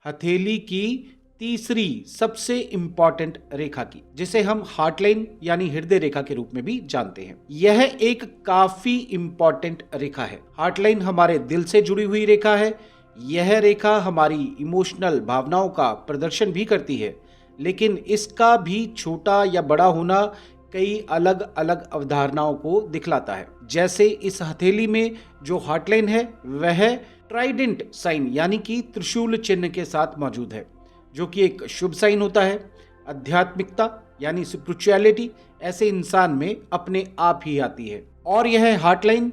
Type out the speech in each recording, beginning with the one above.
हथेली की तीसरी सबसे इंपॉर्टेंट रेखा की, जिसे हम हार्ट लाइन यानी हृदय रेखा के रूप में भी जानते हैं। यह एक काफी इंपॉर्टेंट रेखा है। हार्ट लाइन हमारे दिल से जुड़ी हुई रेखा है। यह रेखा हमारी इमोशनल भावनाओं का प्रदर्शन भी करती है, लेकिन इसका भी छोटा या बड़ा होना कई अलग अलग अवधारणाओं को दिखलाता है। जैसे इस हथेली में जो हार्ट लाइन है वह ट्राइडेंट साइन यानी कि त्रिशूल चिन्ह के साथ मौजूद है, जो कि एक शुभ साइन होता है। आध्यात्मिकता यानी स्पिरिचुअलिटी ऐसे इंसान में अपने आप ही आती है। और यह हार्ट लाइन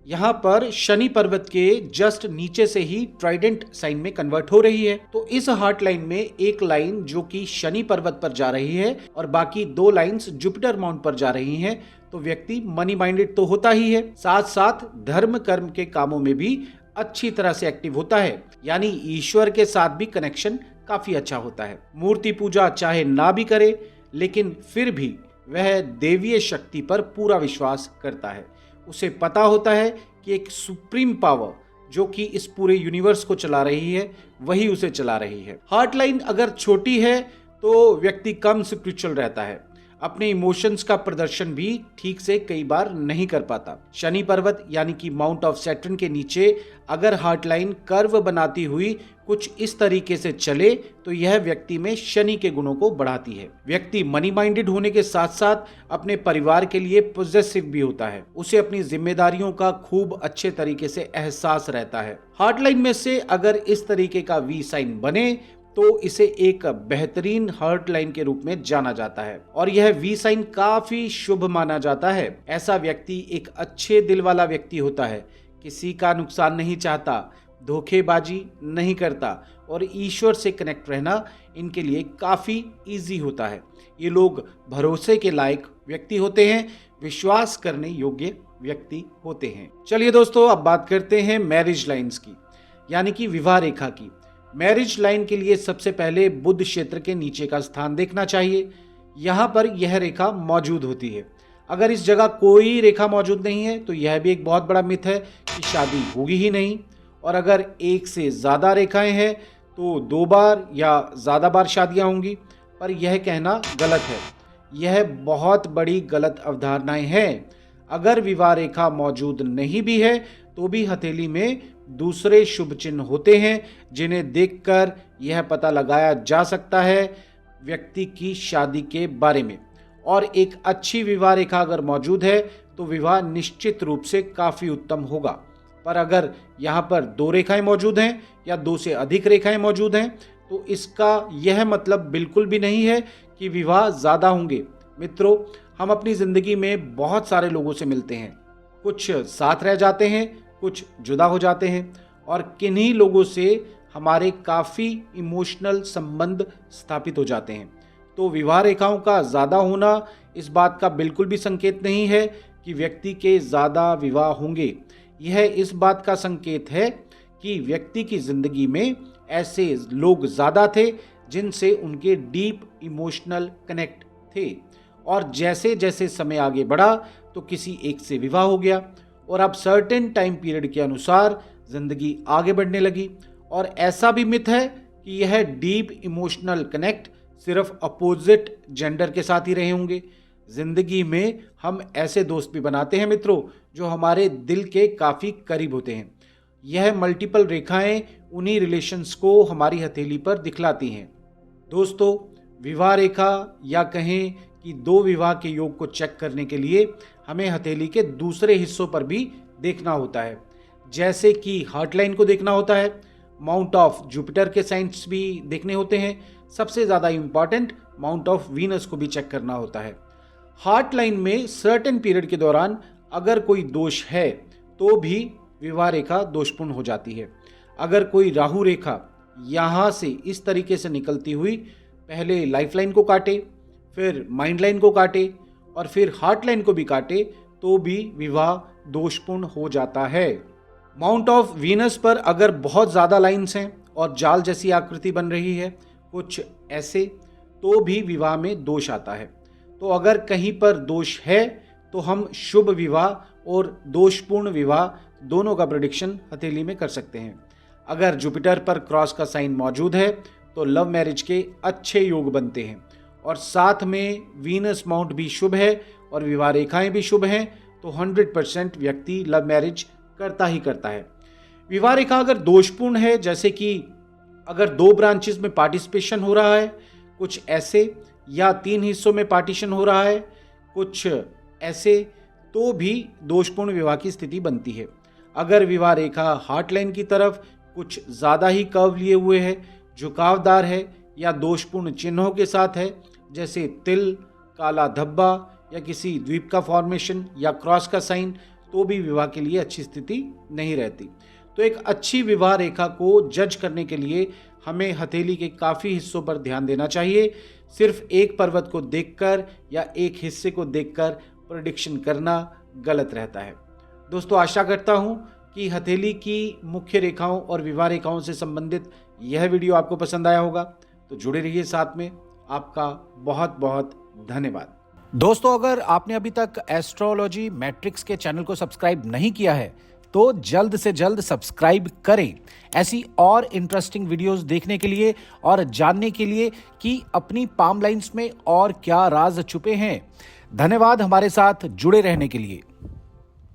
यहाँ पर शनि पर्वत के जस्ट नीचे से ही ट्राइडेंट साइन में कन्वर्ट हो रही है। तो इस हार्ट लाइन में एक लाइन जो कि शनि पर्वत पर जा रही है और बाकी दो लाइंस जुपिटर माउंट पर जा रही हैं, तो व्यक्ति मनी माइंडेड तो होता ही है, साथ साथ धर्म कर्म के कामों में भी अच्छी तरह से एक्टिव होता है, यानी ईश्वर के साथ भी कनेक्शन काफी अच्छा होता है। मूर्ति पूजा चाहे ना भी करे, लेकिन फिर भी वह देवीय शक्ति पर पूरा विश्वास करता है। उसे पता होता है कि एक सुप्रीम पावर जो कि इस पूरे यूनिवर्स को चला रही है, वही उसे चला रही है। हार्ट लाइन अगर छोटी है तो व्यक्ति कम स्पिरिचुअल रहता है, अपने इमोशंस का प्रदर्शन भी ठीक से कई बार नहीं कर पाता। शनि पर्वत यानी कि माउंट ऑफ सैटर्न के नीचे अगर हार्ट लाइन कर्व बनाती हुई कुछ इस तरीके से चले तो यह व्यक्ति में शनि के गुणों को बढ़ाती है। व्यक्ति मनी माइंडेड होने के साथ साथ अपने परिवार के लिए पॉजिटिव भी होता है। उसे अपनी जिम्मेदारियों का खूब अच्छे तरीके से एहसास रहता है। हार्ट लाइन में से अगर इस तरीके का वी साइन बने तो इसे एक बेहतरीन हार्ट लाइन के रूप में जाना जाता है और यह वी साइन काफी शुभ माना जाता है। ऐसा व्यक्ति एक अच्छे दिल वाला व्यक्ति होता है, किसी का नुकसान नहीं चाहता, धोखेबाजी नहीं करता और ईश्वर से कनेक्ट रहना इनके लिए काफी इजी होता है। ये लोग भरोसे के लायक व्यक्ति होते हैं, विश्वास करने योग्य व्यक्ति होते हैं। चलिए दोस्तों, अब बात करते हैं मैरिज लाइंस की, यानी कि विवाह रेखा की। मैरिज लाइन के लिए सबसे पहले बुध क्षेत्र के नीचे का स्थान देखना चाहिए। यहाँ पर यह रेखा मौजूद होती है। अगर इस जगह कोई रेखा मौजूद नहीं है तो यह भी एक बहुत बड़ा मिथ है कि शादी होगी ही नहीं। और अगर एक से ज़्यादा रेखाएं हैं तो 2 बार या ज़्यादा बार शादियां होंगी, पर यह कहना गलत है। यह बहुत बड़ी गलत अवधारणाएं हैं। अगर विवाह रेखा मौजूद नहीं भी है तो भी हथेली में दूसरे शुभ चिन्ह होते हैं, जिन्हें देखकर यह पता लगाया जा सकता है व्यक्ति की शादी के बारे में। और एक अच्छी विवाह रेखा अगर मौजूद है तो विवाह निश्चित रूप से काफ़ी उत्तम होगा। पर अगर यहाँ पर 2 रेखाएं मौजूद हैं या 2 से अधिक रेखाएं मौजूद हैं तो इसका यह मतलब बिल्कुल भी नहीं है कि विवाह ज़्यादा होंगे। मित्रों, हम अपनी ज़िंदगी में बहुत सारे लोगों से मिलते हैं, कुछ साथ रह जाते हैं, कुछ जुदा हो जाते हैं और किन्हीं लोगों से हमारे काफ़ी इमोशनल संबंध स्थापित हो जाते हैं। तो विवाह रेखाओं का ज़्यादा होना इस बात का बिल्कुल भी संकेत नहीं है कि व्यक्ति के ज़्यादा विवाह होंगे। यह इस बात का संकेत है कि व्यक्ति की ज़िंदगी में ऐसे लोग ज़्यादा थे जिनसे उनके डीप इमोशनल कनेक्ट थे। और जैसे जैसे समय आगे बढ़ा तो किसी एक से विवाह हो गया और अब सर्टेन टाइम पीरियड के अनुसार ज़िंदगी आगे बढ़ने लगी। और ऐसा भी मिथ है कि यह डीप इमोशनल कनेक्ट सिर्फ अपोजिट जेंडर के साथ ही रहे होंगे। ज़िंदगी में हम ऐसे दोस्त भी बनाते हैं मित्रों, जो हमारे दिल के काफ़ी करीब होते हैं। यह मल्टीपल रेखाएं उन्हीं रिलेशंस को हमारी हथेली पर दिखलाती हैं। दोस्तों, विवाह रेखा या कहें कि 2 विवाह के योग को चेक करने के लिए हमें हथेली के दूसरे हिस्सों पर भी देखना होता है, जैसे कि हार्ट लाइन को देखना होता है, माउंट ऑफ जुपिटर के साइंस भी देखने होते हैं, सबसे ज़्यादा इम्पॉर्टेंट माउंट ऑफ वीनस को भी चेक करना होता है। हार्ट लाइन में सर्टेन पीरियड के दौरान अगर कोई दोष है तो भी विवाह रेखा दोषपूर्ण हो जाती है। अगर कोई राहु रेखा यहाँ से इस तरीके से निकलती हुई पहले लाइफ लाइन को काटे, फिर माइंड लाइन को काटे और फिर हार्ट लाइन को भी काटे तो भी विवाह दोषपूर्ण हो जाता है। माउंट ऑफ वीनस पर अगर बहुत ज़्यादा लाइंस हैं और जाल जैसी आकृति बन रही है कुछ ऐसे, तो भी विवाह में दोष आता है। तो अगर कहीं पर दोष है तो हम शुभ विवाह और दोषपूर्ण विवाह दोनों का प्रेडिक्शन हथेली में कर सकते हैं। अगर जुपिटर पर क्रॉस का साइन मौजूद है तो लव मैरिज के अच्छे योग बनते हैं, और साथ में वीनस माउंट भी शुभ है और विवाह रेखाएं भी शुभ हैं, तो 100% व्यक्ति लव मैरिज करता ही करता है। विवाह रेखा अगर दोषपूर्ण है, जैसे कि अगर 2 ब्रांचेस में पार्टिसिपेशन हो रहा है कुछ ऐसे, या 3 हिस्सों में पार्टीशन हो रहा है कुछ ऐसे, तो भी दोषपूर्ण विवाह की स्थिति बनती है। अगर विवाह रेखा हार्ट लाइन की तरफ कुछ ज़्यादा ही कर्व लिए हुए है, झुकावदार है, या दोषपूर्ण चिन्हों के साथ है, जैसे तिल, काला धब्बा, या किसी द्वीप का फॉर्मेशन या क्रॉस का साइन, तो भी विवाह के लिए अच्छी स्थिति नहीं रहती। तो एक अच्छी विवाह रेखा को जज करने के लिए हमें हथेली के काफ़ी हिस्सों पर ध्यान देना चाहिए। सिर्फ एक पर्वत को देखकर या एक हिस्से को देखकर प्रेडिक्शन करना गलत रहता है। दोस्तों, आशा करता हूं कि हथेली की मुख्य रेखाओं और विवाह रेखाओं से संबंधित यह वीडियो आपको पसंद आया होगा। तो जुड़े रहिए साथ में। आपका बहुत बहुत धन्यवाद। दोस्तों, अगर आपने अभी तक एस्ट्रोलॉजी मैट्रिक्स के चैनल को सब्सक्राइब नहीं किया है तो जल्द से जल्द सब्सक्राइब करें, ऐसी और इंटरेस्टिंग वीडियोस देखने के लिए और जानने के लिए कि अपनी पाम लाइन्स में और क्या राज छुपे हैं। धन्यवाद हमारे साथ जुड़े रहने के लिए।